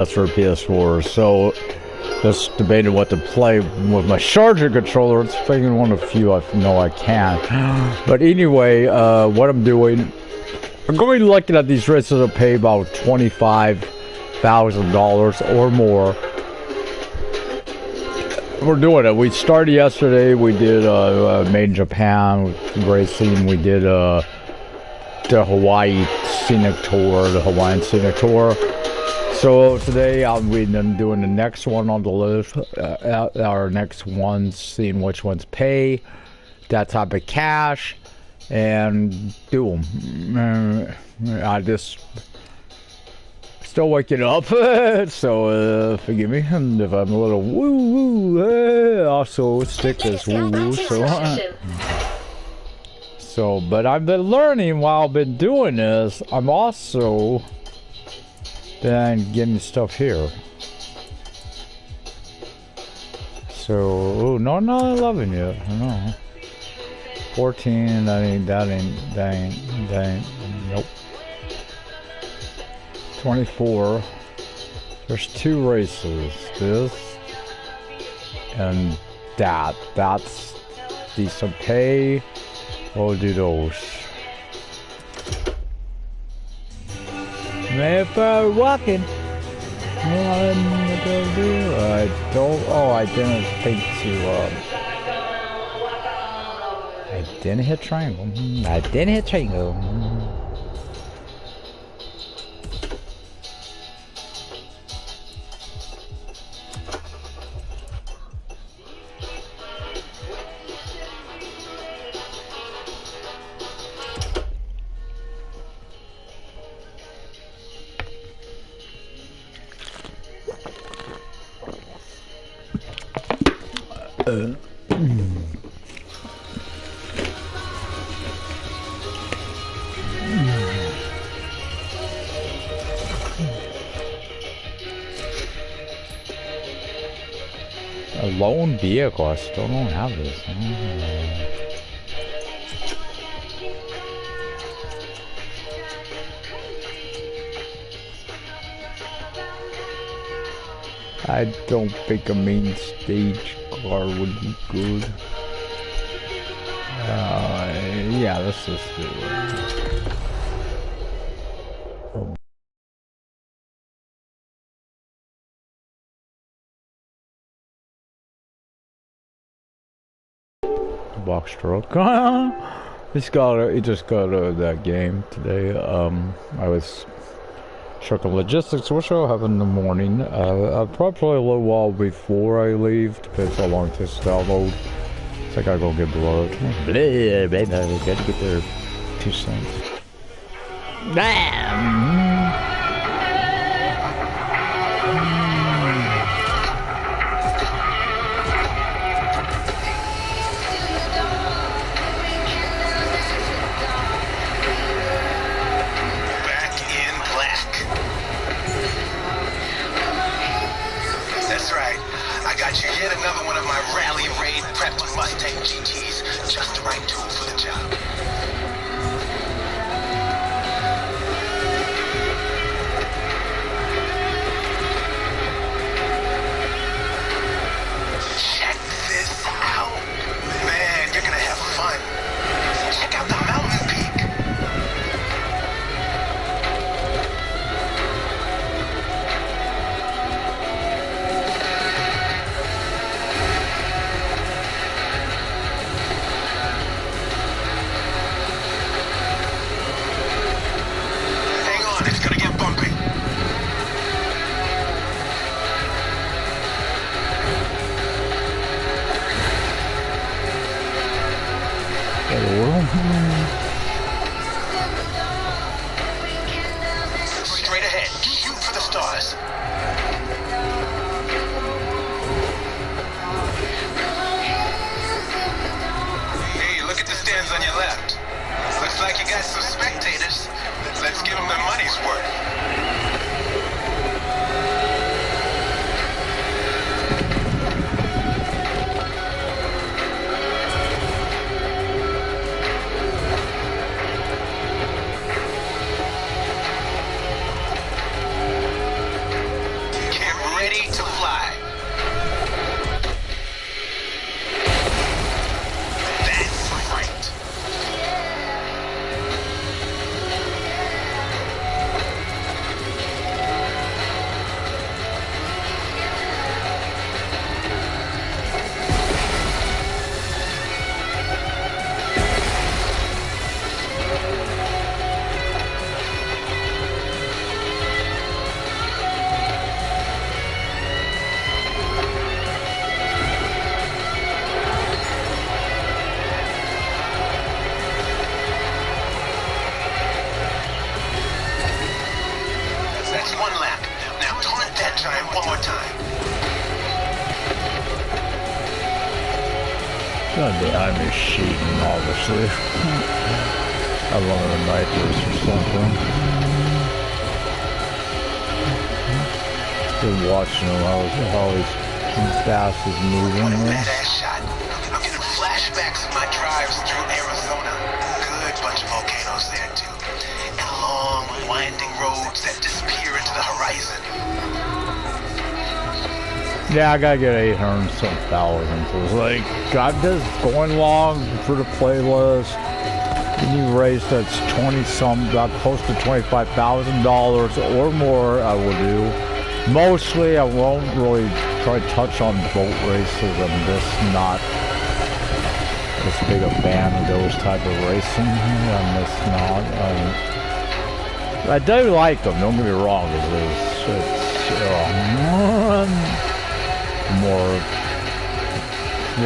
That's for PS4. So just debating what to play with my charger controller. It's thinking one of the few I know I can. But anyway, what I'm doing, I'm going to be looking at these races to pay about $25,000 or more. We're doing it. We started yesterday. We did Made in Japan racing. We did the Hawaii Scenic Tour, the Hawaiian Scenic Tour. So today we're doing the next one on the list. Our next ones, seeing which ones pay that type of cash, and do them. I just still waking up, so forgive me if I'm a little woo woo. Also stick this woo woo. So, but I've been learning while I've been doing this. I'm also then getting stuff here. So, oh no, not 11 yet. No, 14. That ain't. Nope. 24. There's 2 races. This and that. That's decent pay. We'll do those. If I'm walking, I don't. Oh, I didn't think to. I didn't hit triangle. I didn't hit triangle. A lone vehicle, I still don't have this. I don't think a main stage car would be good. Yeah, let's just do it. Box truck. He just got that game today. I was checking logistics, which I'll have in the morning. I'll probably play a little while before I leave. Depends how long it takes to download. So I gotta go get blood. Gotta get their 2 cents. Yet another one of my rally raid prepped Mustang GTs, just the right tool for the job. Check this out. Man, you're gonna have fun. Check out the mountain peak. It's gonna get bumpy. Straight ahead. Shoot for the stars. Hey, look at the stands on your left. Looks like you got some spectators. Let's give them their money's worth. chime one more time. God behind me cheating, obviously. I run a nitros or something. Been watching him, how he's fast is moving. What a badass shot. I'm getting flashbacks of my drives through Arizona. Good bunch of volcanoes there too. And long, winding roads that disappear into the horizon. Yeah, I gotta get 800-some-thousand. So it's like, I'm just going along for the playlist. Any race that's 20-some, about close to $25,000 or more, I will do. Mostly, I won't really try to touch on boat races. I'm just not as big a fan of those type of racing. I'm just not. I do like them. Don't get me wrong. It's more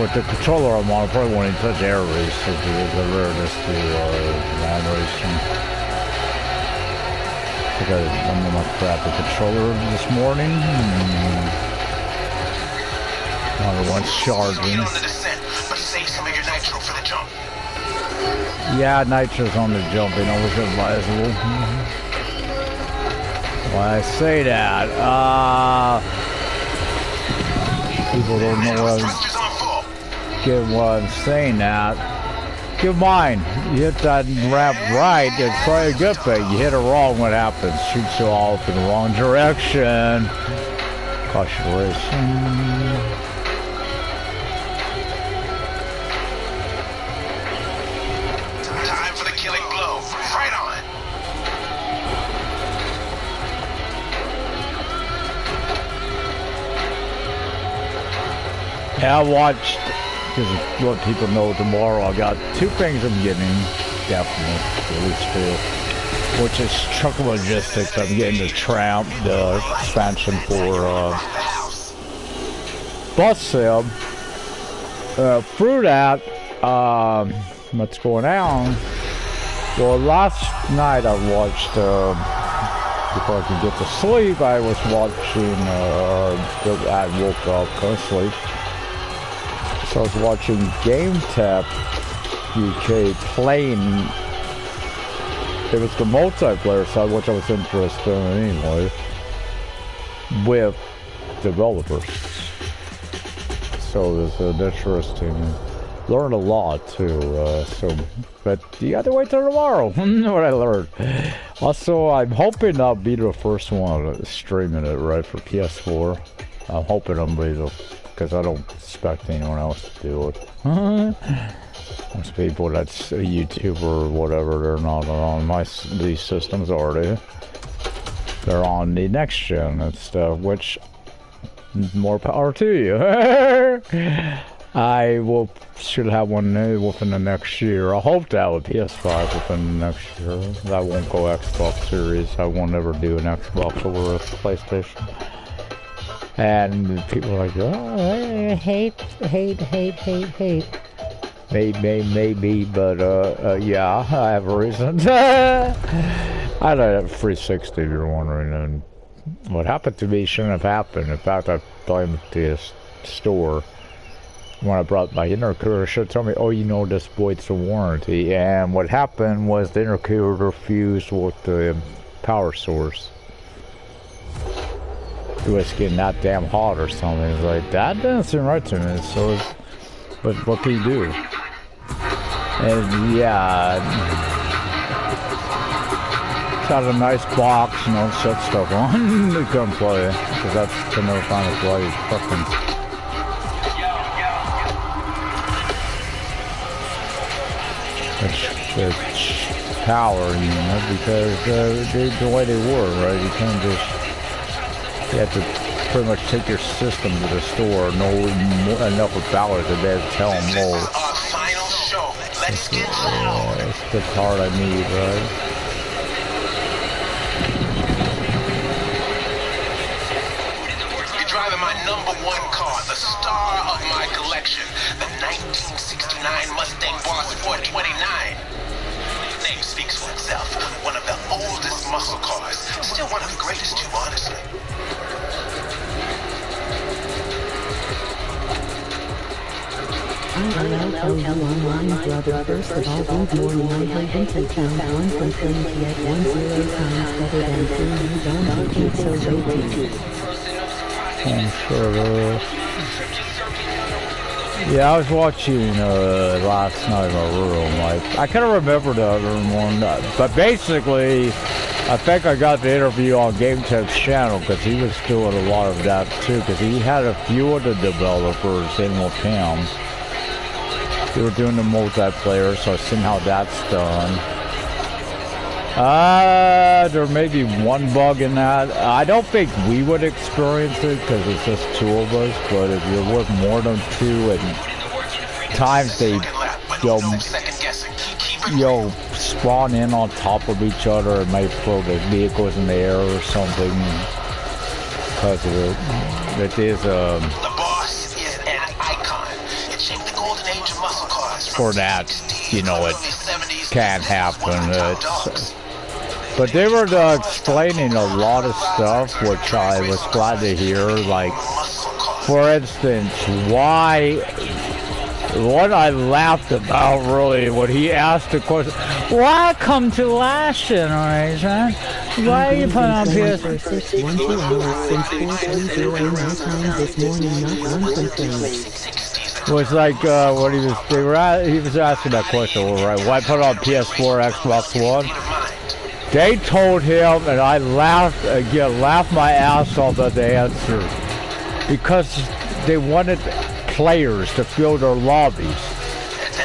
with the controller I'm on. I probably won't even touch air races. It's a rare just to land racing. I think I'm on my crappy controller this morning. Another one's charging. Yeah, nitro's on the jump. You know, it's advisable. Why I say that? People don't know why I'm saying that. Give mine. You hit that ramp right, it's probably a good thing. You hit it wrong, what happens? Shoots you off in the wrong direction. Caution racing. Time for the killing blow. Right on. Yeah, I watched, because what people know tomorrow, I got two things I'm getting, definitely, at least two, which is truck logistics. I'm getting the Tramp, the expansion for bus sim. Through that, what's going on? Well, last night I watched, before I could get to sleep, I was watching, I woke up, couldn't sleep. So I was watching Game Tap UK playing. It was the multiplayer side, which I was interested in anyway, with developers. So it was interesting. Learned a lot too. But you got to wait till tomorrow. What I learned. Also, I'm hoping I'll be the first one streaming it right for PS4. I'm hoping I'm be the. Because I don't expect anyone else to do it. Most people that's a YouTuber or whatever, they're not on these systems already. They're on the next gen and stuff, which more power to you. I should have one new within the next year. I hope to have a PS5 within the next year. I won't go Xbox Series. I won't ever do an Xbox over a PlayStation. And people are like, oh, hate. Maybe, but, yeah, I have reasons. I don't have 360 if you're wondering, and what happened to me shouldn't have happened. In fact, I blamed the store. When I brought my intercooler, should have told me, oh, you know, this voids the warranty. And what happened was the intercooler fused with the power source. It was getting that damn hot or something. It's like, that doesn't seem right to me. So, but what can you do? And yeah, got a nice box, you know, set stuff on. You couldn't play, because that's the no time to play. Fucking. It's power, you know, because the way they were, right? You can't just. You have to pretty much take your system to the store, know enough about it to be able to tell them, oh, that's the part I need, right? You're driving my #1 car, the star of my collection, the 1969 Mustang Boss 429. Name speaks for itself. One of the oldest muscle cars. Still one of the greatest too, honestly. IRL tell you online brother. First of all, good morning. I have been to town once and claimed yet 10 times better than 3. You don't think so, JT? I'm sure. Yeah, I was watching last night in my room. Like, I kind of remember the other one, but basically, I think I got the interview on Game Tech's channel because he was doing a lot of that too. Because he had a few of the developers in with him. They were doing the multiplayer, so I've seen how that's done. There may be one bug in that. I don't think we would experience it because it's just 2 of us, but if you're with more than 2 and times they spawn in on top of each other and might throw the vehicles in the air or something because of it. It is The boss is an icon. It shaped the golden age of muscle cars. for that, you know, it can happen. But they were explaining a lot of stuff, which I was glad to hear. Like, for instance, what I laughed about really when he asked the question, why come to last generation? Why are you putting on PS? Was like what he was asking that question, right? Why put on PS4, Xbox One? They told him, and I laughed my ass off at the answer, because they wanted players to fill their lobbies.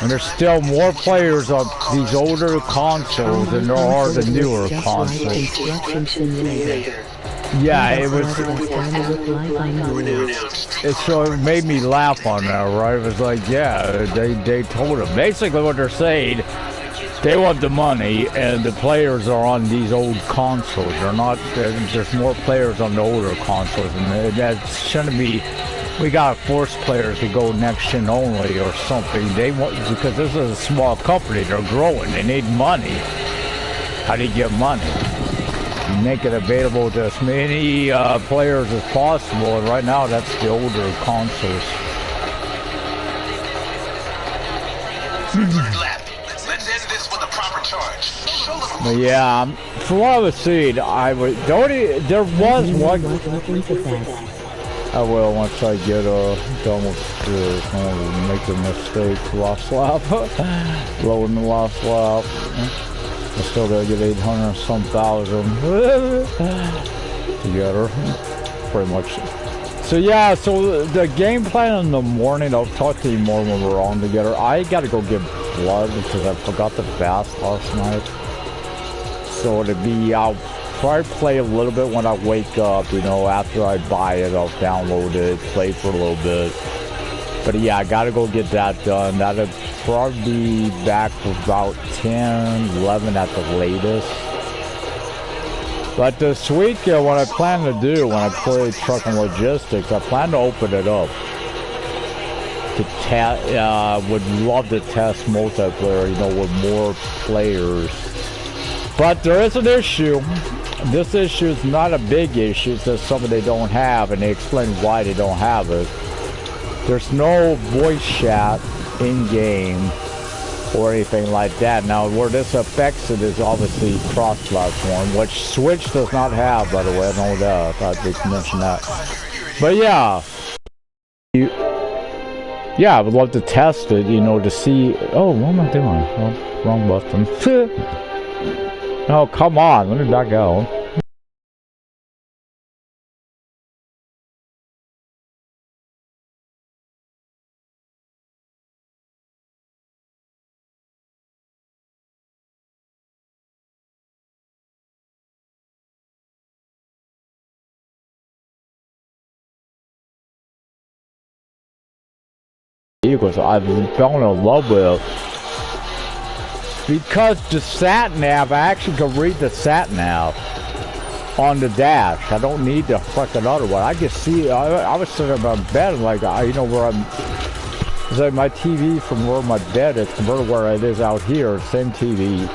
And there's still more players on these older consoles than there are the newer consoles. Yeah, it was. So it made me laugh on that, right? It was like, yeah, they told him. Basically what they're saying, they want the money, and the players are on these old consoles. They're not. There's more players on the older consoles, and that shouldn't be. We gotta force players to go next gen only or something. They want, because this is a small company. They're growing. They need money. How do you get money? You make it available to as many players as possible. And right now, that's the older consoles. But yeah, from what I was seeing, there was one. I will once I get done with this. I'll make a mistake. Last lap. Loading the last lap. I still gotta get 800 some thousand together. Pretty much. So yeah, so the game plan in the morning, I'll talk to you more when we're on together. I gotta go get blood because I forgot to fast last night. So it'll be, I'll probably play a little bit when I wake up, you know, after I buy it, I'll download it, play for a little bit. But yeah, I gotta go get that done. That'll probably be back for about 10, 11 at the latest. But this weekend, what I plan to do when I play Truck and Logistics, I plan to open it up. Would love to test multiplayer, you know, with more players. But there is an issue. This issue is not a big issue. It's just something they don't have, and they explain why they don't have it. There's no voice chat in-game or anything like that. Now, where this affects it is obviously cross-platform, which Switch does not have, by the way. I know that. I thought they mentioned that. But yeah. Yeah, I would love to test it, you know, to see... Oh, what am I doing? Oh, wrong button. Oh, come on. Let me back out. Eagles, I've fallen in love with. Because the sat nav, I actually can read the sat nav on the dash. I don't need the fucking other one. I can see. I was sitting in my bed, like, you know, where I'm. It's like my TV from where my bed is compared to where it is out here. Same TV.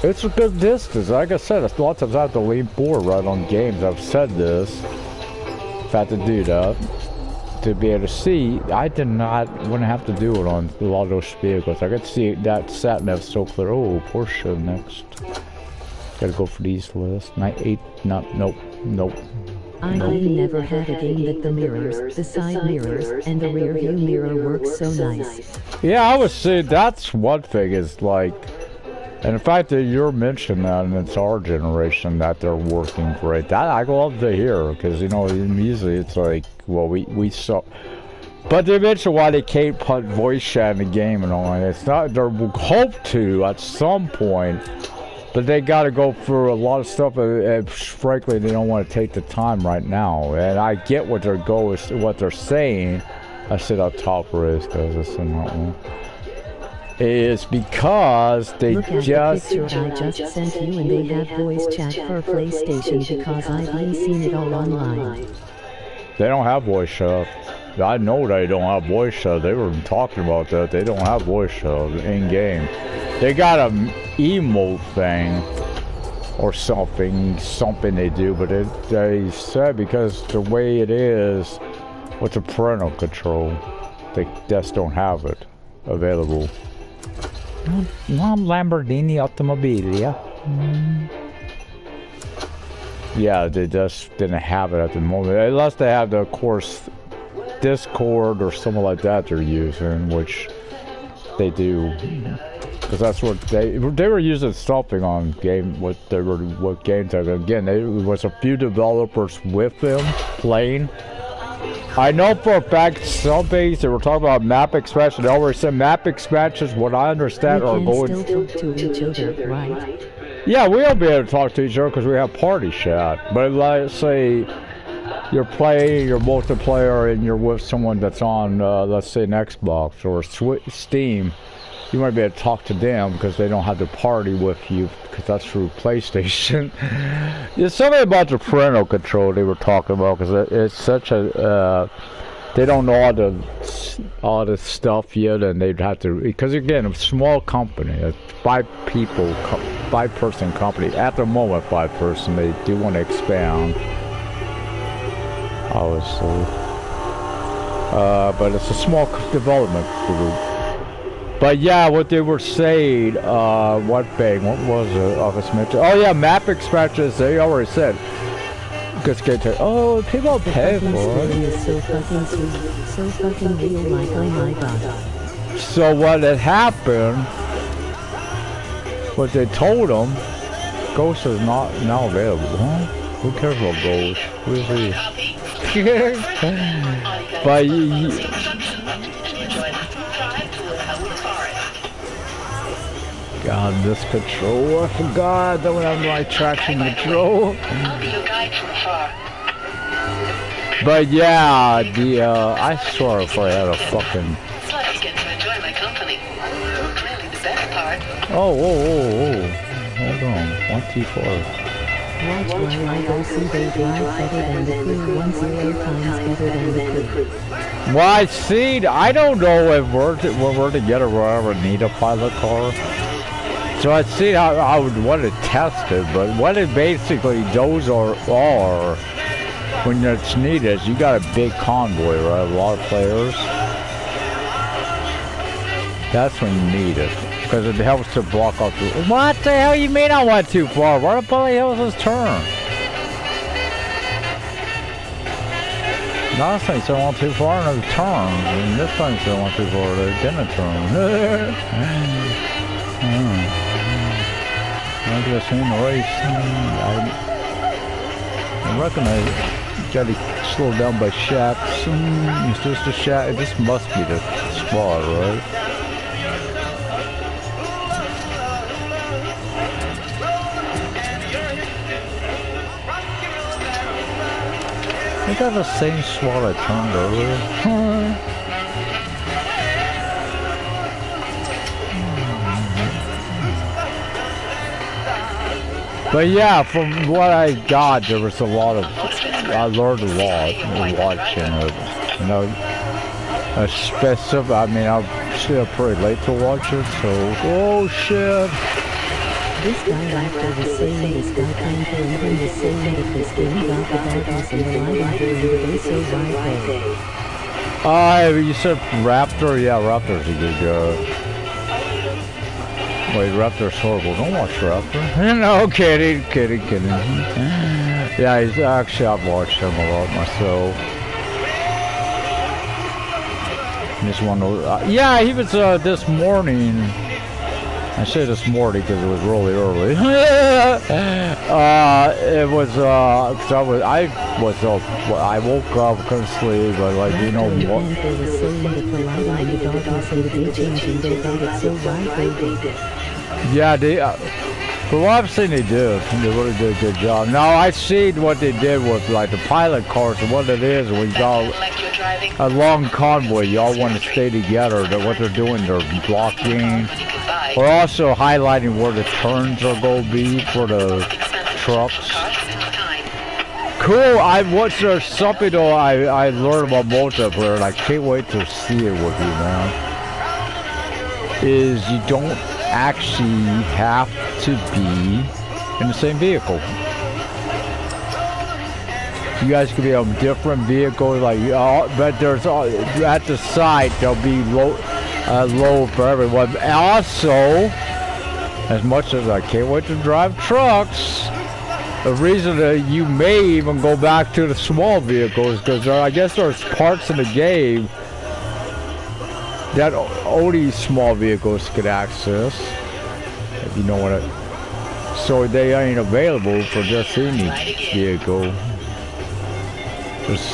It's a good distance. Like I said, a lot of times I have to lean forward right on games. I've said this. I've had to do that. to be able to see. I wouldn't have to do it on a lot of those vehicles. I could see that sat nav so clear. Oh, Porsche next. Gotta go for these lists. Nope. I never had a game that the mirrors, the side mirrors, and the rear view mirror work so nice. Yeah, I would say that's one thing is like, and the fact that you're mentioning that and it's our generation that they're working great. That I love to hear because you know usually it's like, well we saw, but they mentioned why they can't put voice chat in the game and all. And it's not they hope to at some point. But they got to go through a lot of stuff, and frankly, they don't want to take the time right now. And I get what their goal is, what they're saying. I said up top race because it's in that one. Is because they Look at just. the picture I just sent you, and they have voice chat for PlayStation because I've seen it all online. They don't have voice chat. I know they don't have voice chat. They were talking about that. They don't have voice chat in game. They got a emote thing or something they do, but they said because the way it is with the parental control, they just don't have it available. Non Lamborghini Automobilia. Yeah, they just didn't have it at the moment, unless they have the, of course, Discord or something like that they're using, which they do. Because that's what they were using something on game. What game type? Again, there was a few developers with them playing. I know for a fact some things they were talking about map expansion. They already said map expansions. What I understand are going. We can still talk to each other, right? Yeah, we'll be able to talk to each other because we have party chat. But let's say you're playing your multiplayer and you're with someone that's on, let's say, an Xbox or Steam. You might be able to talk to them because they don't have to party with you because that's through PlayStation. There's something about the parental control they were talking about because it's such a they don't know all the stuff yet, and they'd have to because again, a small company, a 5-person company at the moment, 5-person. They do want to expand, obviously, but it's a small development group. But yeah, what they were saying, what was it? Oh yeah, map expansions, they already said. Oh, people pay for it. So fucking sweet, so fucking real, like, oh my god. So what had happened, what they told them, Ghost is not now available, huh? Who cares about Ghost? Who is he? But God, this control, I forgot that we have my traction control. I'll be your guide from afar. But yeah, I swear if I had a fucking... It's like you get to enjoy my company. Clearly the best part. Oh. Hold on, 1T4. Watch while I go see they drive better than the crew 10 times better than the crew. Well, see, I don't know if we're together or ever need a pilot car. So I see how I would want to test it, but what it basically those are when it's needed is you got a big convoy, right? A lot of players. That's when you need it. Because it helps to block off the... What the hell you mean I went too far? Where the hell is this turn? Last time you said I went too far in the turn. And this time you said I went too far, they didn't turn. I just seen the race. I recognize it. Got to slow down by shafts. Is this the shaft? This must be the spot, right? I got the same spot I turned earlier. But yeah, from what I got, there was a lot of, I learned a lot watching it, you know, I mean, I'm still pretty late to watch it, so, oh shit. This guy after was saying this guy can't even was saying that this game got the darkness in the light after the day so right there. You said Raptor? Yeah, Raptor's a good guy. Wait, Raptor's horrible. Don't watch Raptor. No, kidding. Yeah, he's actually, I've watched him a lot myself. Just one of yeah, he was this morning. I say this morning because it was really early. It was cause I woke up, couldn't sleep, but like you know what? They were saying that the lighting and the darkness and the day changing, they got it so right. They did. Yeah, they. For what I've seen, they did. They really did a good job. Now I seen what they did with like the pilot cars and what it is. We got a long convoy. Y'all want to stay together. What they're doing, they're blocking. We're also highlighting where the turns are going to be for the trucks. Cool. There's something though I learned about multiplayer, and I can't wait to see it with you, man. Is you don't actually have to be in the same vehicle. You guys could be on different vehicles, like but there's at the site there'll be low for everyone. Also, as much as I can't wait to drive trucks, the reason that you may even go back to the small vehicles because I guess there's parts in the game that only small vehicles could access, if you know what I... So they ain't available for just any vehicle.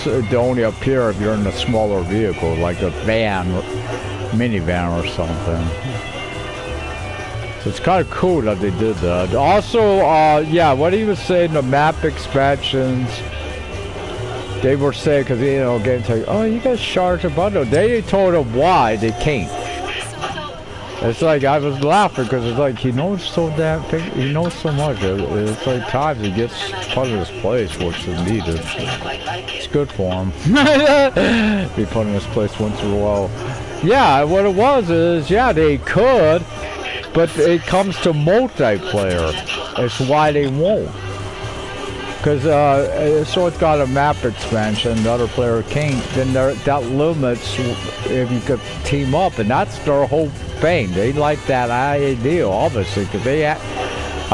They only appear if you're in a smaller vehicle, like a van, minivan or something. So it's kind of cool that they did that. Also, yeah, what he was saying, the map expansions, they were saying, because, you know, games like, oh, you guys charge a bundle. They told them why they can't. It's like, I was laughing because it's like, he knows so damn, he knows so much. It's like times he gets put in his place, which is needed. It's good for him. Be put in his place once in a while. Yeah, what it was is, yeah, they could, but it comes to multiplayer. It's why they won't. Because so it's got a map expansion, the other player can't, then that limits if you could team up, and that's their whole thing. They like that idea, obviously, because they I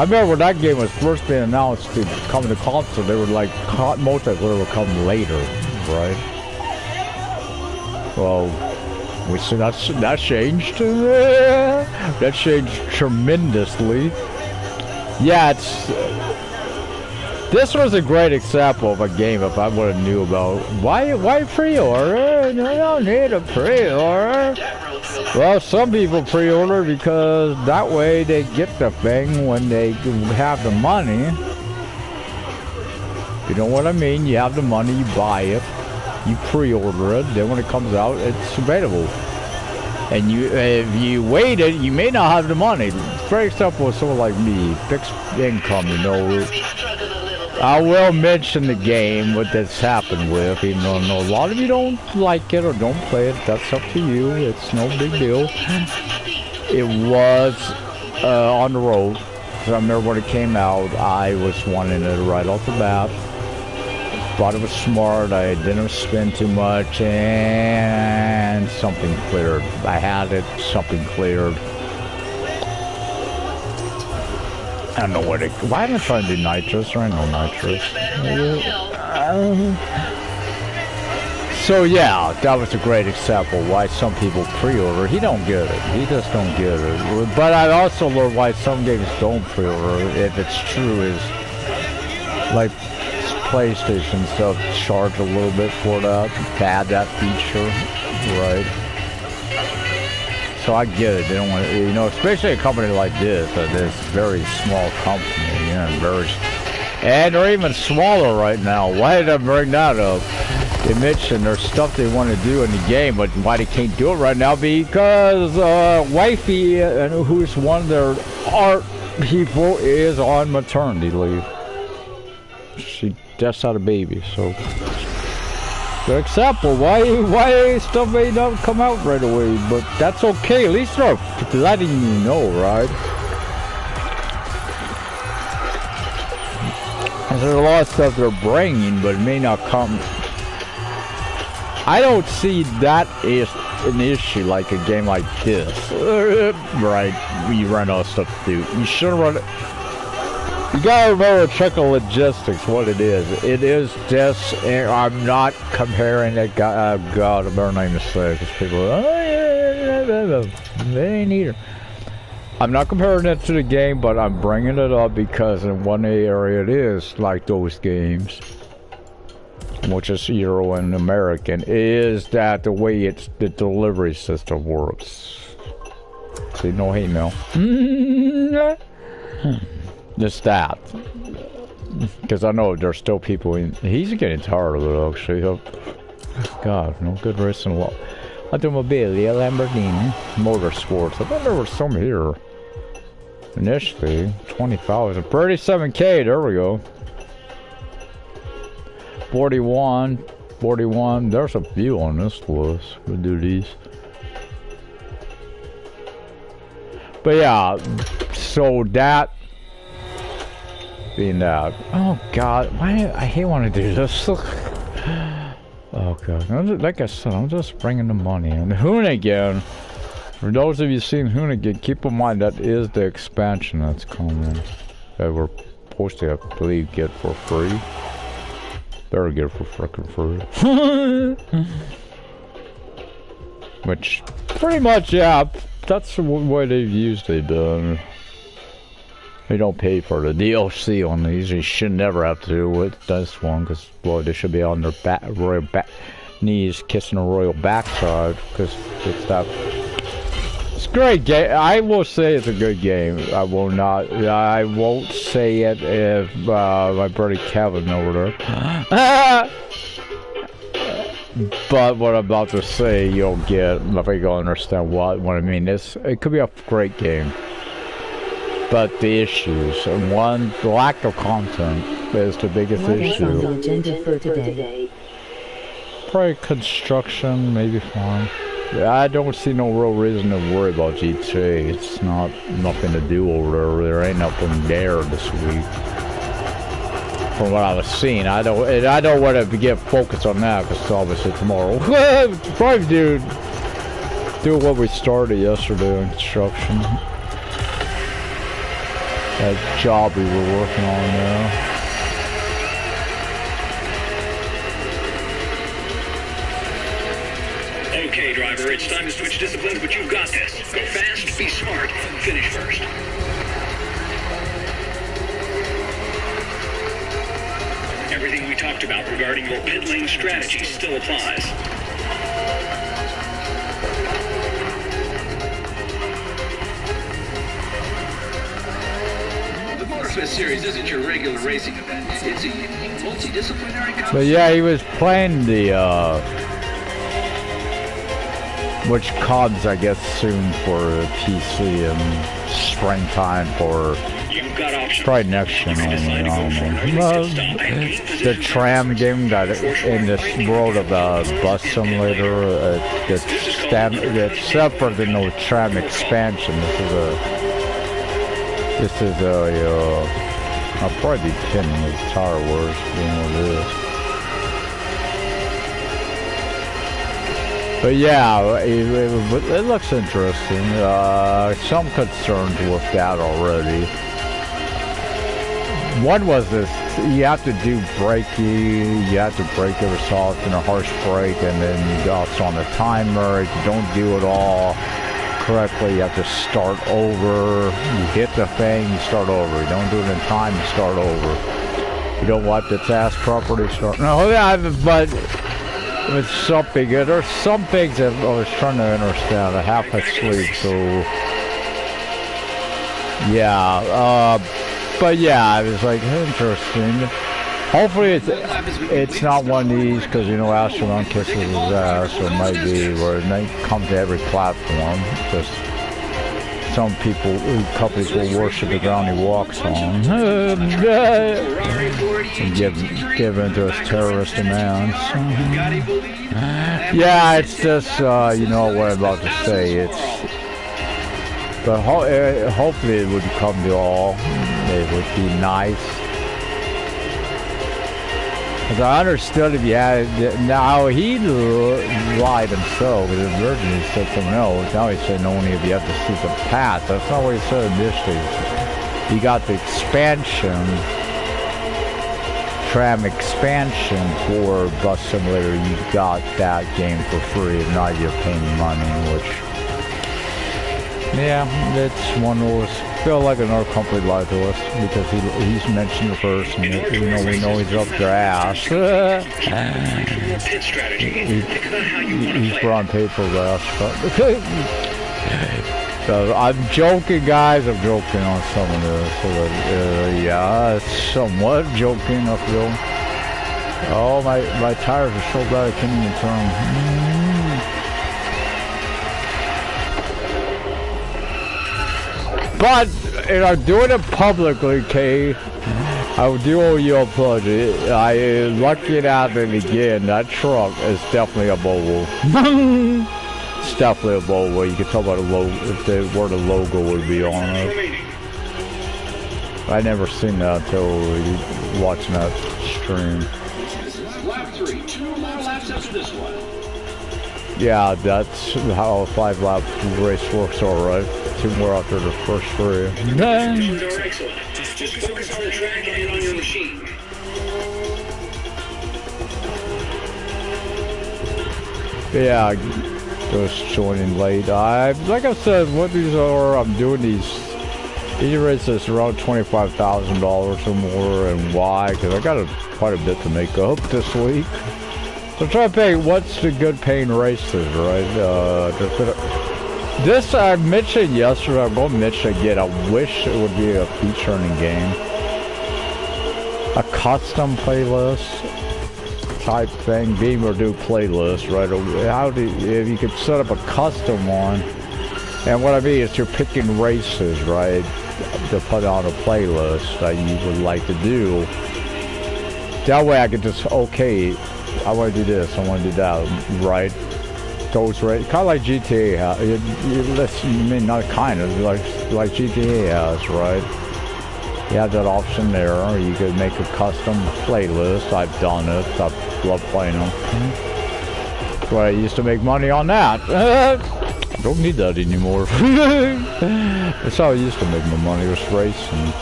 remember when that game was first being announced to come to console, they were like, multiplayer will come later, right? Well, we see that changed. That changed tremendously. Yeah, this was a great example of a game if I would have knew about why pre-order? You don't need a pre-order. Well, some people pre-order because that way they get the thing when they have the money. You know what I mean? You have the money, you buy it, you pre-order it, then when it comes out, it's available. And if you waited, you may not have the money. For example, someone like me, fixed income, you know. I will mention the game, what that's happened with, even though a lot of you don't like it or don't play it. That's up to you. It's no big deal. It was on the road. I remember when it came out, I was wanting it right off the bat. Thought it was smart. I didn't spend too much, and something cleared. I had it. Something cleared. I don't know what it... Why am I trying to do nitrous? There ain't no nitrous. So yeah, that was a great example why some people pre-order. He don't get it. He just don't get it. But I also learned why some games don't pre-order. If it's true, is like PlayStation stuff charge a little bit for that, to add that feature, right? So I get it. They don't want to, you know, especially a company like this very small company, you know, and they're even smaller right now. Why did I bring that up? They mentioned there's stuff they want to do in the game, but why they can't do it right now? Because Wifey, who's one of their art people, is on maternity leave. She just had a baby, so. Good example, why stuff may not come out right away, but that's okay, at least they're letting you know, right? And there's a lot of stuff they're bringing, but it may not come I don't see that is an issue like a game like this. Right, you run out of stuff to do. You should run it. You gotta remember, check the logistics, what it is. It is just, I'm not comparing it, God, I better not even say it, because people are, oh yeah, they ain't either. I'm not comparing it to the game, but I'm bringing it up because in one area it is like those games, which is Euro and American, is that the way the delivery system works. See, no hate mail. Just that. Because I know there's still people in. He's getting tired of it, actually. God, no good racing. Automobili, Lamborghini, Motorsports. I thought there was some here. Initially, 20,000. 37K, there we go. 41. There's a few on this list. We'll do these. But yeah, so that being that. Oh God, why I hate want to do this. Oh God, like I said, I'm just bringing the money in. Hoonigan. For those of you seeing Hoonigan, keep in mind that is the expansion that's coming. That we're supposed to, I believe, get for free. Better get it for frickin' free. Which, pretty much, yeah, that's the way they've usually done. They don't pay for the DLC on these. You should never have to do with this one, because, boy, they should be on their royal knees kissing a royal backside, because it's that. It's a great game. I will say it's a good game. I won't say it if my buddy Kevin over there. But what I'm about to say, you'll get, if you go understand what I mean. It could be a great game. But the issues, and one, the lack of content is the biggest issue. What is on the agenda for today? Probably construction, maybe farm. I don't see no real reason to worry about GTA. It's nothing to do over there. There ain't nothing there this week. From what I was seeing, I don't want to get focused on that because obviously tomorrow probably do what we started yesterday in construction. That job we were working on there. Okay, driver, it's time to switch disciplines, but you've got this. Go fast, be smart, finish first. Everything we talked about regarding your pit lane strategy still applies. The Motorfest series isn't your regular racing event. It's a multidisciplinary concept. But yeah, he was playing the which comes, I guess, soon for PC and springtime for probably next gen only. I don't know. The tram game that in this world of bus simulator, that's separate than no tram expansion. This is a I'll probably be pinning the Star Wars being what it is. But yeah, it looks interesting. Some concerns with that already. One was this: you have to do braking, you have to brake every so often, a harsh brake, and then you go on the timer. If you don't do it all correctly, you have to start over. You hit the thing, you start over. You don't do it in time, you start over. You don't wipe the task properly, start. No, yeah, but it's something. There's some things that I was trying to understand. I half asleep, so yeah. But yeah, I was like, interesting. Hopefully it's not one of these, because you know Astronaut kisses his ass, so it might be where it might come to every platform. Just some people, companies will worship the ground he walks on. And give in to his terrorist demands. Yeah, it's just, you know what I'm about to say. But hopefully it would come to all. It would be nice. Because I understood if you had, now he lied himself, because originally he said something else. Now he said only if you have the season pass. That's not what he said initially. You got the expansion, tram expansion for Bus Simulator. You got that game for free, and now you're paying money, which, yeah, it's one of those. Feel like another company lied to us because he's mentioned it first, and we know he's up their ass. He's brought paper last, but so I'm joking, guys. I'm joking on some of this. So yeah, it's somewhat joking. I feel. Oh, my tires are so bad I can't even turn. But, doing it publicly, Kay, I do owe you a plug. I lucky at it again. That truck is definitely a Volvo. It's definitely a Volvo. You can tell by the logo, where the logo would be on it. I never seen that until watching that stream. Lap 3, 2 more laps after this one. Yeah, that's how a 5-lap race works, alright. 2 more after the first 3. Conditions are excellent. Just focus on the track and on your machine. Yeah, just joining late. Like I said, what these are, I'm doing these races around $25,000 or more, and why? Because I got quite a bit to make up this week. So try to pay what's the good paying races, right? This I mentioned yesterday, I'm going to mention again. I wish it would be a feature in the game. A custom playlist type thing, Beamer do playlist, right? If you could set up a custom one, and what I mean is you're picking races, right, to put on a playlist that you would like to do. That way I could just, okay, I want to do this, I want to do that, right? Those races, kind of like GTA has, I mean, not kind of, like GTA has, right? You have that option there. You could make a custom playlist. I've done it. I love playing them. That's why I used to make money on that. Don't need that anymore. That's how I used to make my money, was racing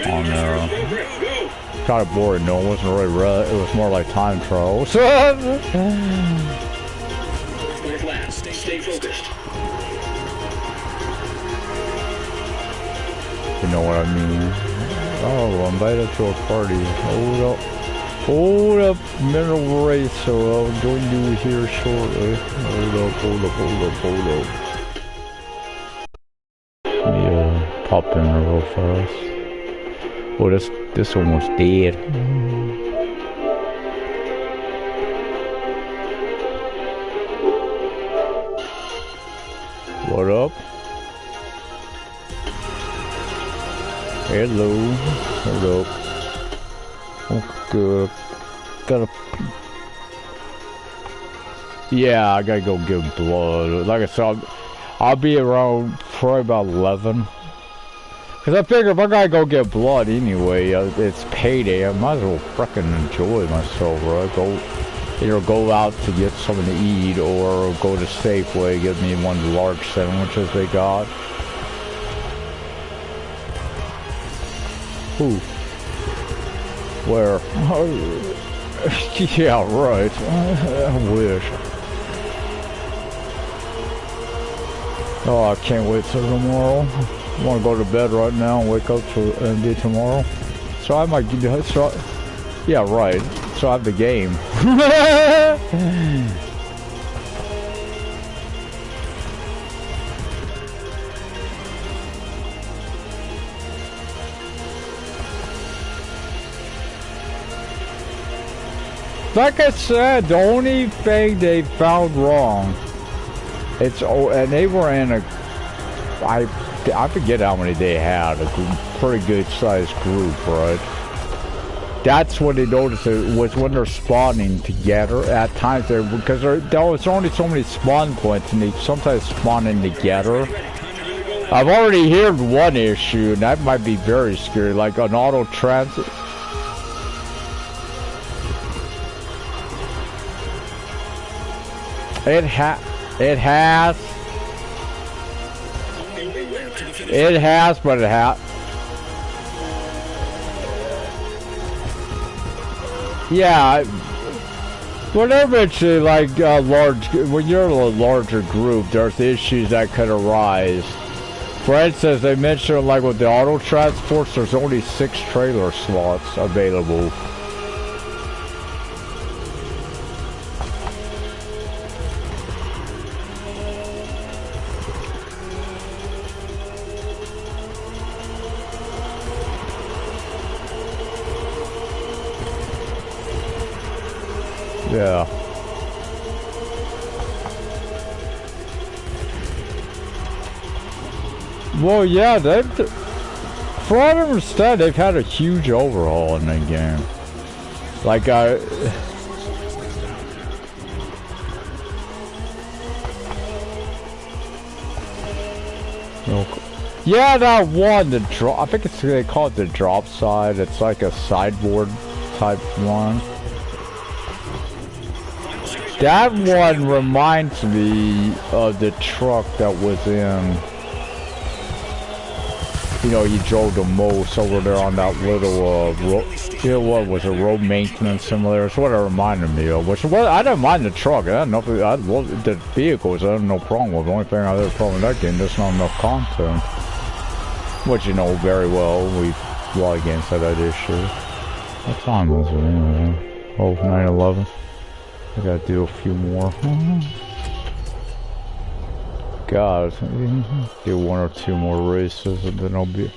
on there. Kind of boring, no, it wasn't really it was more like time trials. Stay focused. You know what I mean? Oh, I'm invited to a party. Hold up, mineral race, so I'll join you here shortly. Hold up. Let me pop in real fast. Oh, this one was dead. What up? Hello. Okay. Yeah, I gotta go give blood. Like I said, I'll be around probably about 11. Cause I figure if I gotta go get blood anyway, it's payday. I might as well frickin' enjoy myself, right? Either go out to get something to eat or go to Safeway, get me one of the large sandwiches they got. Who? Where? Yeah, right. I wish. Oh, I can't wait till tomorrow. I want to go to bed right now and wake up and be tomorrow. So I might do that. So, yeah, right. So I have the game. Like I said, the only thing they found wrong, and they were in a, I forget how many they had, a pretty good sized group, right? That's what they noticed, was when they're spawning together at times, because there was only so many spawn points, and they sometimes spawn in together. I've already heard one issue, and that might be very scary, like an auto transit. It has. It has, but it has. Yeah. But eventually, like when you're in a larger group, there's issues that could arise. For instance, they mentioned like with the auto transports, there's only 6 trailer slots available. Yeah. Well, yeah, for what I understand, they've had a huge overhaul in the game. Like, yeah, that one, the drop, I think they call it the drop side. It's like a sideboard type one. That one reminds me of the truck that was in, you know, he drove the most over there on that little, what was a road maintenance simulator. It's what it reminded me of. Which, well, I didn't mind the truck. I love the vehicles. I had no problem with. The only thing I had a problem with that game, there's not enough content. Which you know very well. A lot of games had that issue. What time was it anyway? Oh, 9/11. I gotta do a few more. God, do 1 or 2 more races and then I'll be...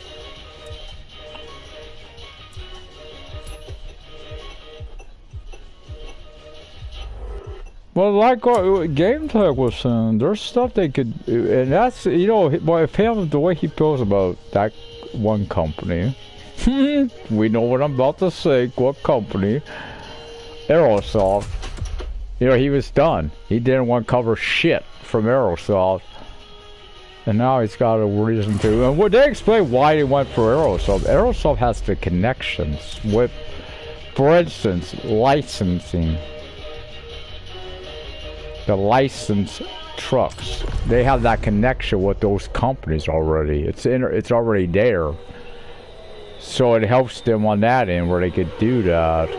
Well, like what Game Tech was saying, there's stuff they could... And that's, you know, if him, the way he feels about that one company... we know what I'm about to say, what company. Aerosoft. You know, he was done. He didn't want to cover shit from Aerosoft. And now he's got a reason to. And would they explain why he went for Aerosoft? Aerosoft has the connections with, for instance, licensing. The licensed trucks. They have that connection with those companies already. It's already there. So it helps them on that end where they could do that.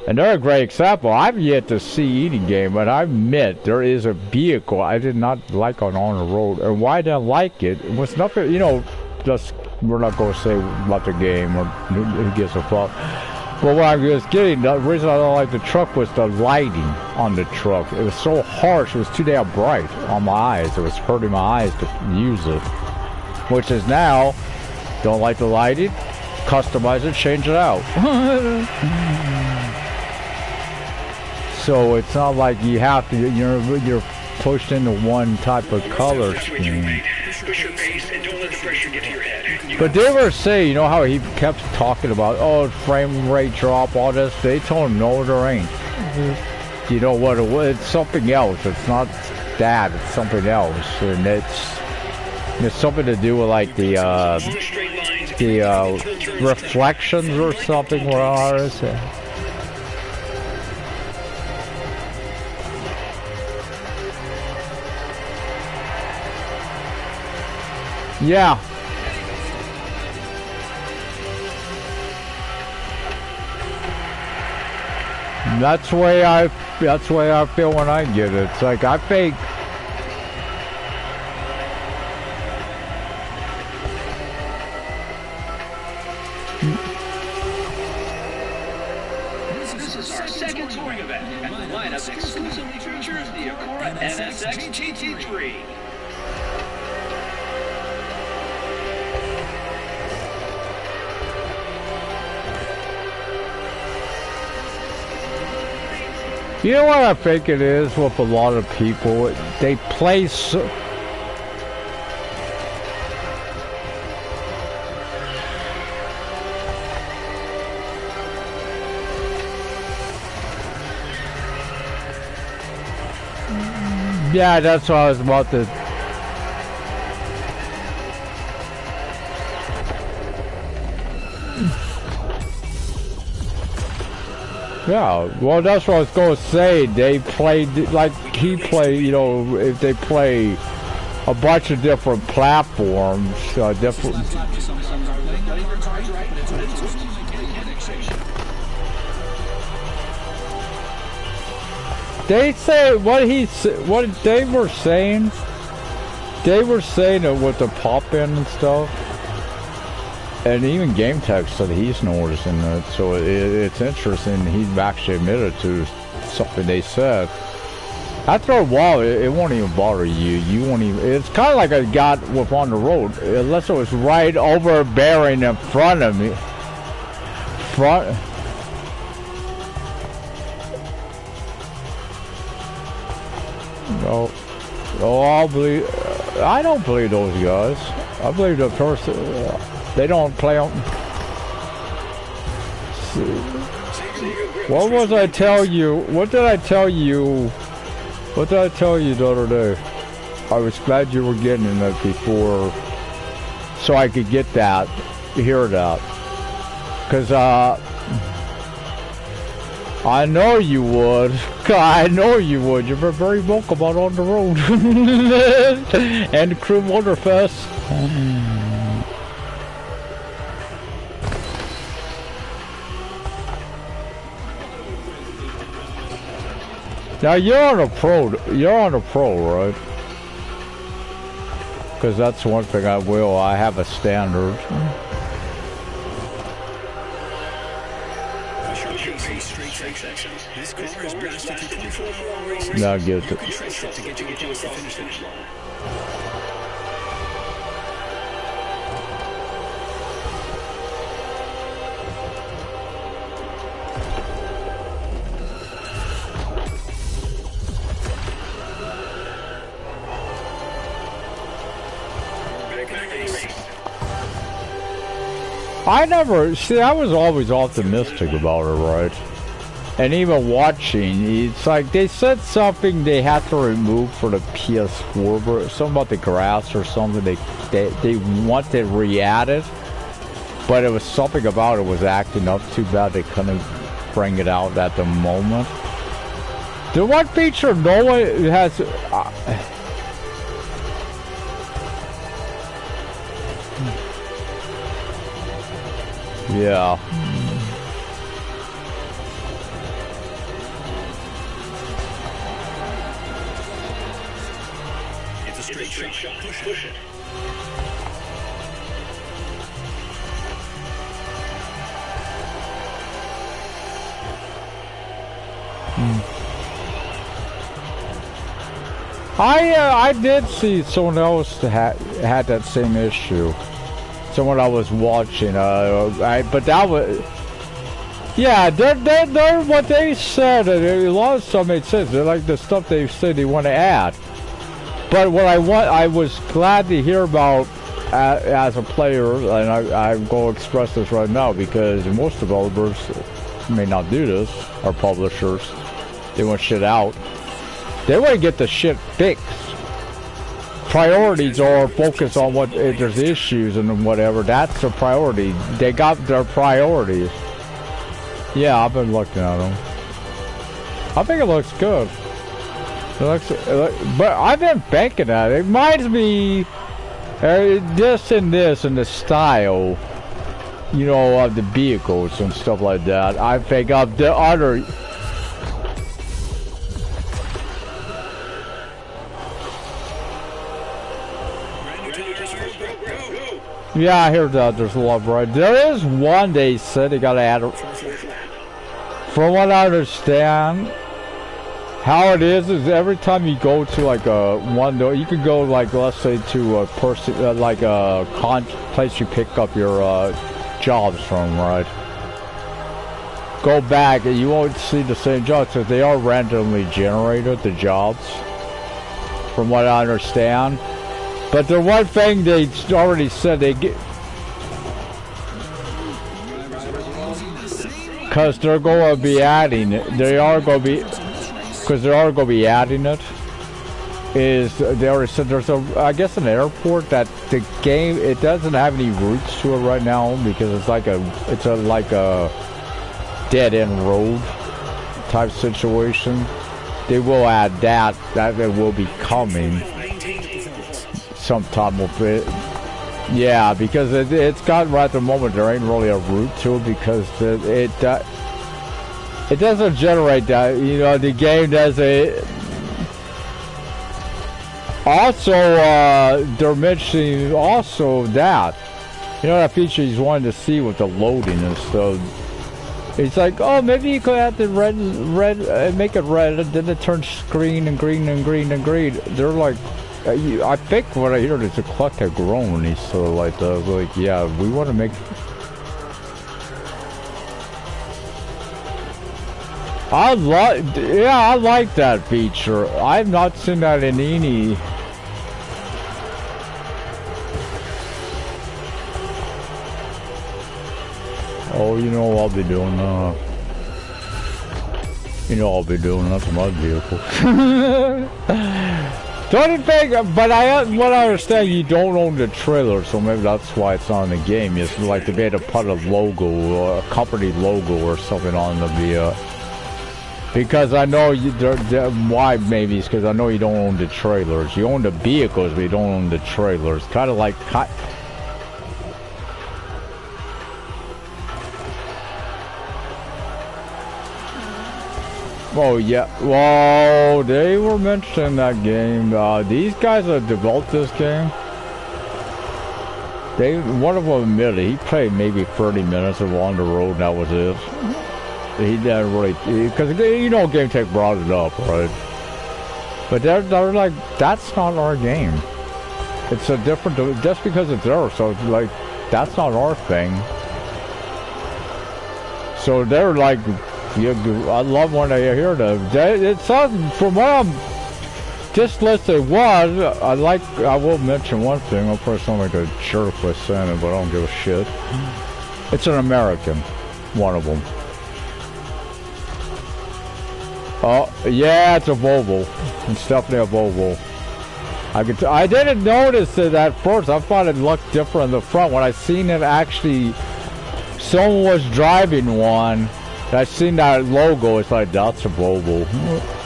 And they're a great example. I've yet to see Eating Game, but I admit there is a vehicle I did not like on the road. And why I didn't like it was nothing, you know, just, we're not going to say about the game or who gives a fuck. But what I was getting, the reason I don't like the truck was the lighting on the truck. It was so harsh, it was too damn bright on my eyes. It was hurting my eyes to use it. Which is now, don't like the lighting, customize it, change it out. So it's not like you have to, you're pushed into one type of color scheme. But they were saying, you know how he kept talking about, oh, frame rate drop, all this. They told him, no, there ain't. You know what it was? It's something else. It's not that. It's something else, and it's something to do with like the reflections or something. What are it? Yeah. That's the way I feel when I get it. It's like I think This is our second touring event, and the lineup exclusively features the Acura NSX GT3. you know what I think it is with a lot of people? They play so... Yeah, that's what I was about to... Yeah, well, that's what I was going to say. They played, like he played, you know, if they play a bunch of different platforms, different. They say what they were saying. They were saying it with the pop-in and stuff. And even Game Tech said he's noticing it, so it's interesting. He actually admitted to something they said. After a while, it won't even bother you. You won't even. It's kind of like I got with on the road, unless it was right over bearing in front of me. No, I don't believe those guys. I believe the person. They don't play on. What was I tell you? What did I tell you? What did I tell you the other day? I was glad you were getting it before, so I could get that, hear that. Cause I know you would. I know you would. You've been very vocal about on the road and the Crew Motorfest. Now you're on a pro, right? Because that's one thing I have a standard. Now get it. I was always optimistic about it, right? And even watching, it's like they said something they had to remove for the PS4, but something about the grass or something they wanted to re-added, but it was something about it was acting up too bad they couldn't bring it out at the moment. The one feature no one has... yeah. It's a straight shot. Push it. I did see someone else had that same issue. Someone I was watching, but that was, yeah, they're what they said. A lot of stuff made sense. They're like the stuff they said they want to add. But what I was glad to hear about as a player, and I'm going to express this right now because most developers may not do this, or publishers, they want shit out. They want to get the shit fixed. Priorities are focused on what if there's issues and whatever. That's their priority. They got their priorities. Yeah, I've been looking at them. I think it looks good. But I've been thinking at it. It reminds me this and the style, you know, of the vehicles and stuff like that. I think of the other. Yeah, I hear that there's a lot, right? There is one they said they gotta add. From what I understand, how it is every time you go to like a one door, you could go like let's say to a person like a place you pick up your jobs from, right? Go back and you won't see the same jobs because they are randomly generated, the jobs. From what I understand. But the one thing they already said they get, because they're going to be adding it. They are going to be, because they are going to be adding it. Is they already said there's I guess an airport that the game it doesn't have any roots to it right now because it's like a dead end road. type situation, they will add that it will be coming sometime with it. Yeah, because it's got right at the moment there ain't really a route to it because it doesn't generate that. You know, the game does it. Also, they're mentioning also that, you know, that feature he's wanting to see with the loading and stuff. It's like, oh, maybe you could have the red, make it red, and then it turns green and green and green and green. They're like, I think what I hear is a collective groan. He's sort of like, yeah, we want to make. I like that feature. I've not seen that in any. Oh, you know I'll be doing that to my vehicle. Don't think, but what I understand, you don't own the trailer, so maybe that's why it's on the game. It's like they made a put a logo or a company logo or something on the because I know why maybe it's because I know you don't own the trailers. You own the vehicles, but you don't own the trailers. Kind of like. Oh yeah, well, they were mentioning that game. These guys that developed this game, one of them admitted he played maybe 30 minutes of on the road and that was it. He didn't really, because you know Game Tech brought it up, right? But they're like, that's not our game. It's a different, just because it's theirs, so it's like, that's not our thing. So they're like, I love when I hear them. It sounds, from what I'm just listed was, I will mention one thing. I'll probably sound like a jerk by saying it, but I don't give a shit. It's an American, one of them. Oh, yeah, it's a Volvo. It's definitely a Volvo. I didn't notice it at first. I thought it looked different in the front. When I seen it actually, someone was driving one. I seen that logo, it's like, that's a Volvo.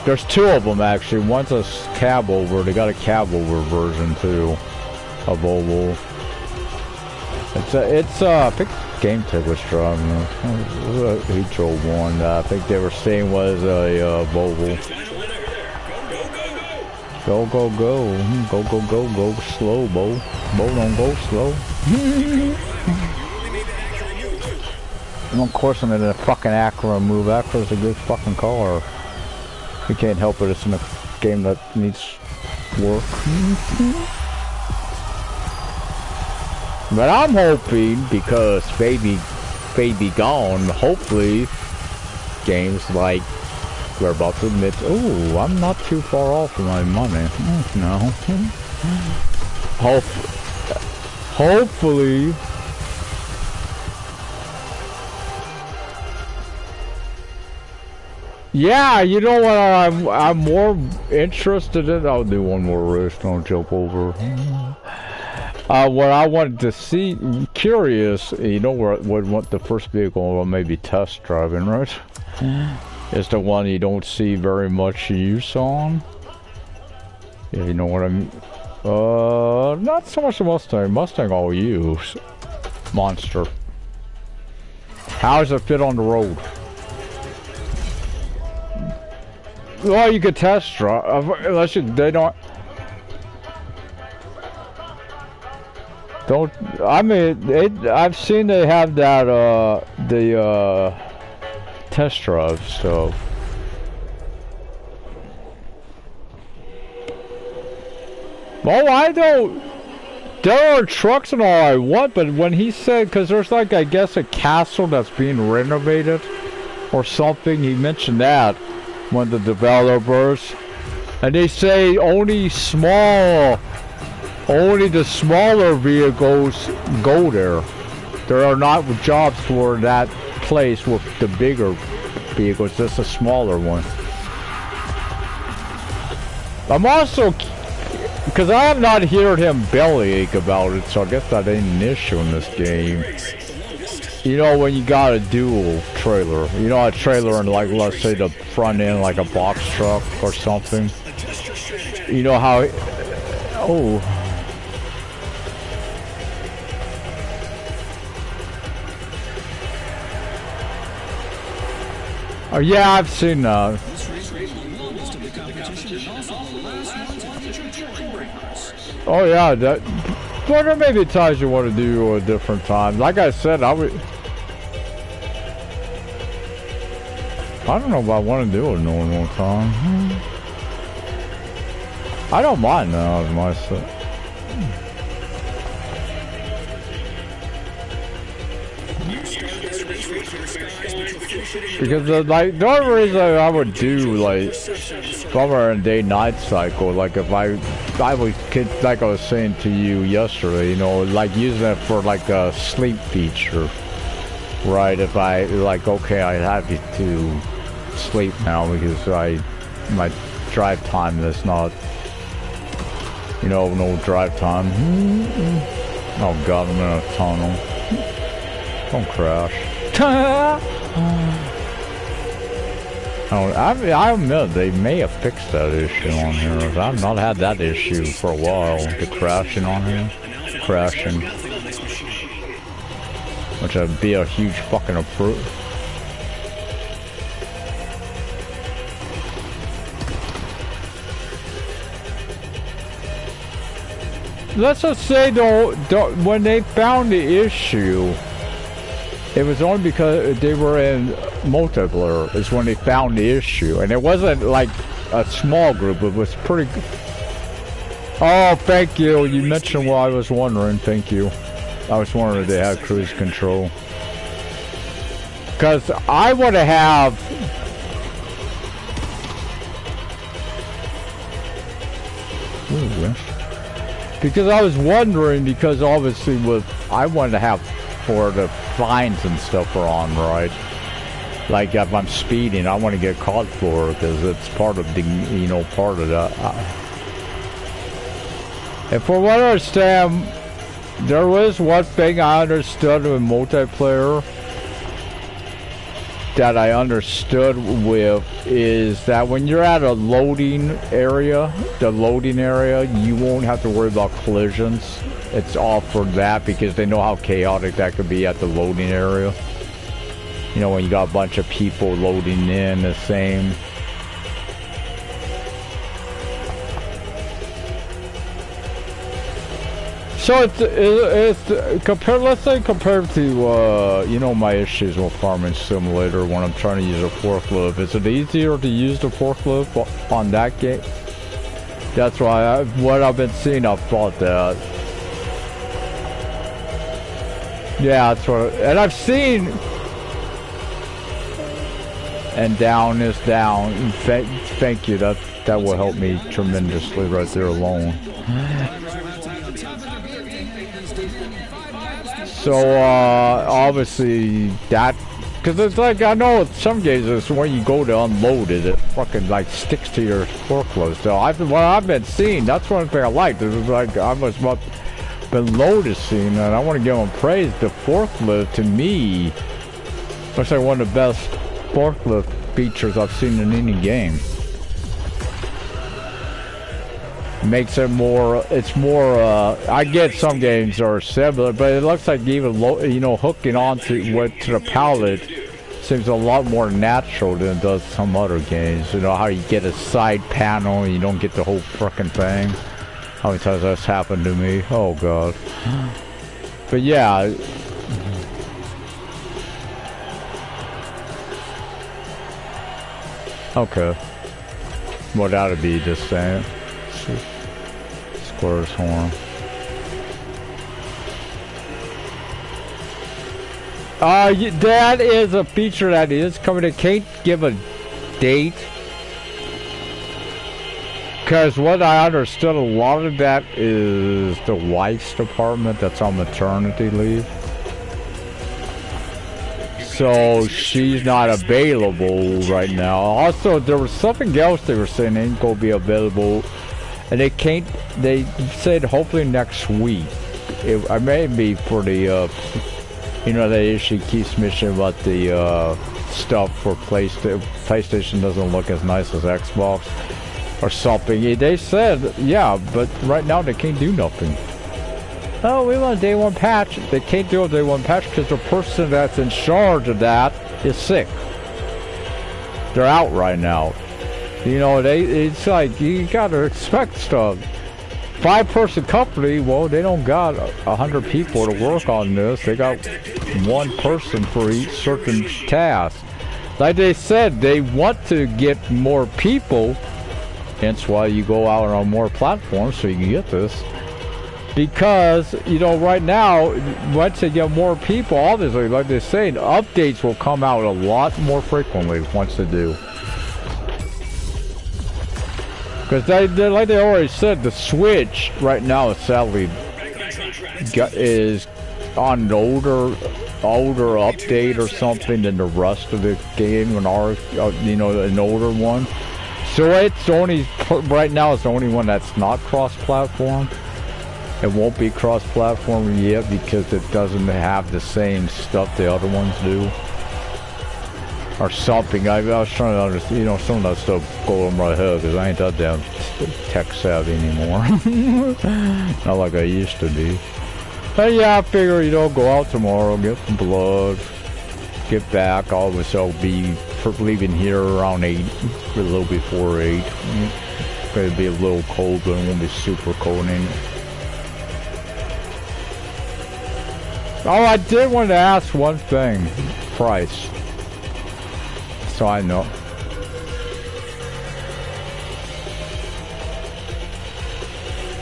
There's two of them actually. One's a cab over, they got a cab over version too. A Volvo. It's I think Game Tech was driving it. He drove one I think they were saying was a Volvo. Go, go, go. Go, go, go, go slow, Bo. Bo, don't go slow. And of course I'm in a fucking Acura move. Acura's a good fucking car. You can't help it, it's in a game that needs work. But I'm hoping, because Baby Gone, hopefully games like we're about to admit, oh, I'm not too far off from my money. No. Hopefully. Yeah, you know what I'm more interested in? I'll do one more race, don't jump over. What I wanted to see, curious, you know what the first vehicle I may be test driving, right? Is the one you don't see very much use on. Yeah, you know what I mean? Not so much the Mustang. Mustang I'll use. Monster. How does it fit on the road? Well, you could test drive, unless they don't. I mean, I've seen they have that, the test drive stuff. Oh, I don't. There are trucks and all I want, but when he said, because there's like, I guess, a castle that's being renovated or something, he mentioned that. One of the developers, and they say only the smaller vehicles go there. There are not jobs for that place with the bigger vehicles, just a smaller one. I'm also, because I have not heard him bellyache about it, so I guess that ain't an issue in this game. You know when you got a dual trailer, you know a trailer and like let's say the front end like a box truck or something. You know how? Oh. Oh yeah, I've seen that. Oh yeah, that. But there may be times you want to do a different time. Like I said, I would. I don't know if I want to do a normal time. I don't mind that myself. Because like the only reason I would do like summer and day-night cycle, like if I would, like I was saying to you yesterday, you know, like using it for like a sleep feature, right? If I like, okay, I have to sleep now because my drive time is not, you know, no drive time. Oh God, I'm in a tunnel. Don't crash. I admit they may have fixed that issue on here. I've not had that issue for a while. The crashing on here, crashing, which would be a huge fucking approve. Let's just say though, when they found the issue, it was only because they were in multiplayer is when they found the issue, and it wasn't like a small group. It was pretty. Oh, thank you. You mentioned what I was wondering. Thank you. I was wondering if they had cruise control, because I would have. Ooh. Because I was wondering, because obviously I wanted to have for the fines and stuff are on, right? Like if I'm speeding, I want to get caught for it because it's part of the, you know, part of that. And for what I understand, there was one thing I understood in multiplayer that I understood with is that when you're at a loading area, you won't have to worry about collisions. It's all for that because they know how chaotic that could be at the loading area. You know, when you got a bunch of people loading in the same. So it's compared. Let's say compared to you know, my issues with Farming Simulator when I'm trying to use a forklift. Is it easier to use the forklift on that game? That's why what I've been seeing, I've thought that. Yeah, that's what. And I've seen. And down is down. Thank you. That will help me tremendously right there alone. So obviously that, because it's like, I know some games it's when you go to unload it, it fucking like sticks to your forklift. So what I've been seeing, that's one thing I like. This is like I was been noticing, and I want to give them praise. The forklift to me looks like one of the best forklift features I've seen in any game. Makes it more, it's more, I get some games are similar, but it looks like even, you know, hooking onto to the pallet seems a lot more natural than it does some other games. You know, how you get a side panel and you don't get the whole frickin' thing. How many times that's happened to me? Oh, God. But yeah. Okay. Well, that'd be the same. Square's horn. That is a feature that is coming. I can't give a date, because what I understood, a lot of that is the wife's department that's on maternity leave. So she's not available right now. Also, there was something else they were saying ain't gonna be available. And they can't, they said hopefully next week. It may be for the You know, they usually keeps mentioning about the stuff for PlayStation. PlayStation doesn't look as nice as Xbox or something. They said, yeah, but right now they can't do nothing. Oh, we want a day one patch. They can't do a day one patch because the person that's in charge of that is sick. They're out right now. You know, it's like, you gotta expect stuff. 5-person company, well, they don't got 100 people to work on this. They got one person for each certain task. Like they said, they want to get more people. Hence why you go out on more platforms so you can get this. Because, you know, right now, once they get more people, obviously, like they're saying, updates will come out a lot more frequently once they do. Because they like they already said, the Switch right now is sadly is on an older update or something than the rest of the game, an older one. So it's only right now it's the only one that's not cross-platform. It won't be cross-platform yet because it doesn't have the same stuff the other ones do. Or something. I was trying to understand, you know, some of that stuff go over my head because I ain't that damn tech savvy anymore. Not like I used to be. But yeah, I figure, you know, go out tomorrow, get some blood, get back. I'll be leaving here around 8, a little before 8. It's going to be a little cold, but it won't be super cold in. Oh, I did want to ask one thing. Price. So I know.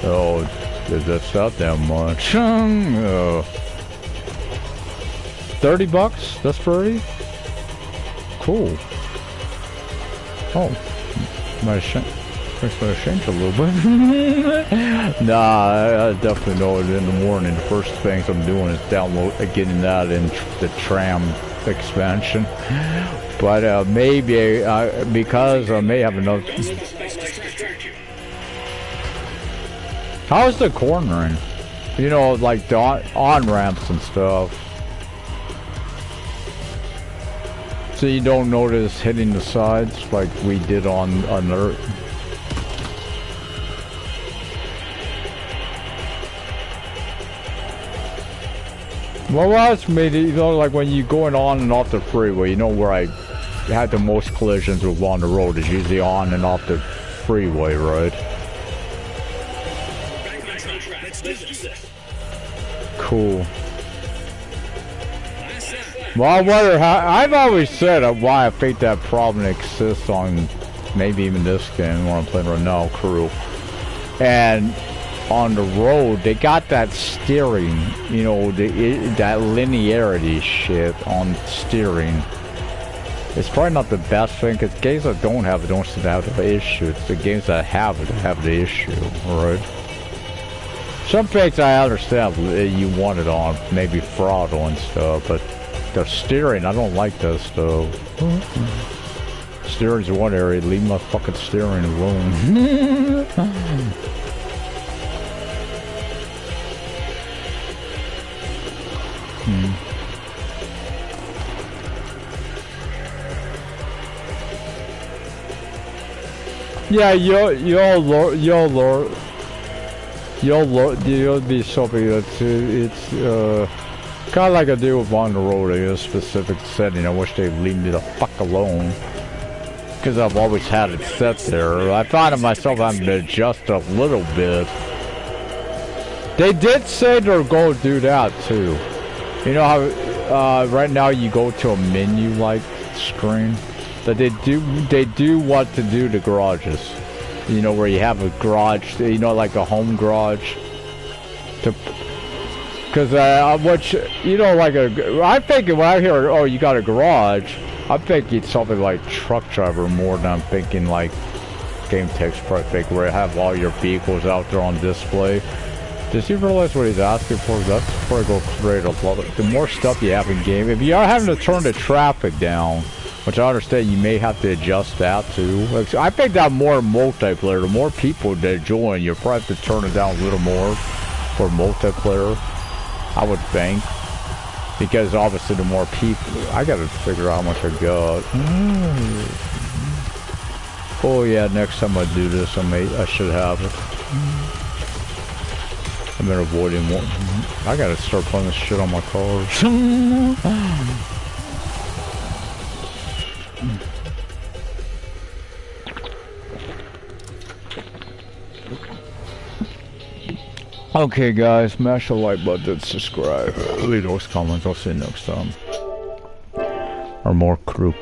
Oh, that's not that much. 30 bucks? That's pretty cool. Oh, might change a little bit. Nah, I definitely know it in the morning. The first things I'm doing is getting that in the tram expansion. But maybe because I may have enough. How's the cornering? You know, like the on ramps and stuff. So you don't notice hitting the sides like we did on Earth. Well, that's made it, you know, like when you're going on and off the freeway, you know where I had the most collisions with on the road is usually on and off the freeway, right? Cool. Well, I wonder how, I've always said why I think that problem exists on maybe even this game, what I'm playing right now, Crew. And on the road, they got that steering, you know, that linearity shit on steering. It's probably not the best thing, because games that don't have it don't seem to have the issue. It's the games that have it that have the issue, right? Some things I understand you want it on, maybe throttle and stuff, but the steering, I don't like that stuff. Steering's one area, leave my fucking steering alone. Yeah, you'll be something that's it's kind of like I do with on the road in a specific setting. I wish they'd leave me the fuck alone because I've always had it set there. I find myself having to adjust a little bit. They did say they're going to do that too. You know how right now you go to a menu-like screen? That they do want to do the garages. You know, where you have a garage, you know, like a home garage. Because you know, like I'm thinking when I hear, oh, you got a garage, I'm thinking something like truck driver more than I'm thinking like Game Tech's Perfect, where you have all your vehicles out there on display. Does he realize what he's asking for? That's before I go create a lot of, the more stuff you have in game, if you are having to turn the traffic down, which I understand you may have to adjust that too. Like, I think that more multiplayer, the more people that join, you probably have to turn it down a little more for multiplayer, I would think. Because obviously the more people, I gotta figure out how much I got. Oh yeah, next time I do this, I should have it. I've been avoiding one. I gotta start putting this shit on my cars. Okay guys, smash the like button, subscribe, leave those comments, I'll see you next time. Or more crew.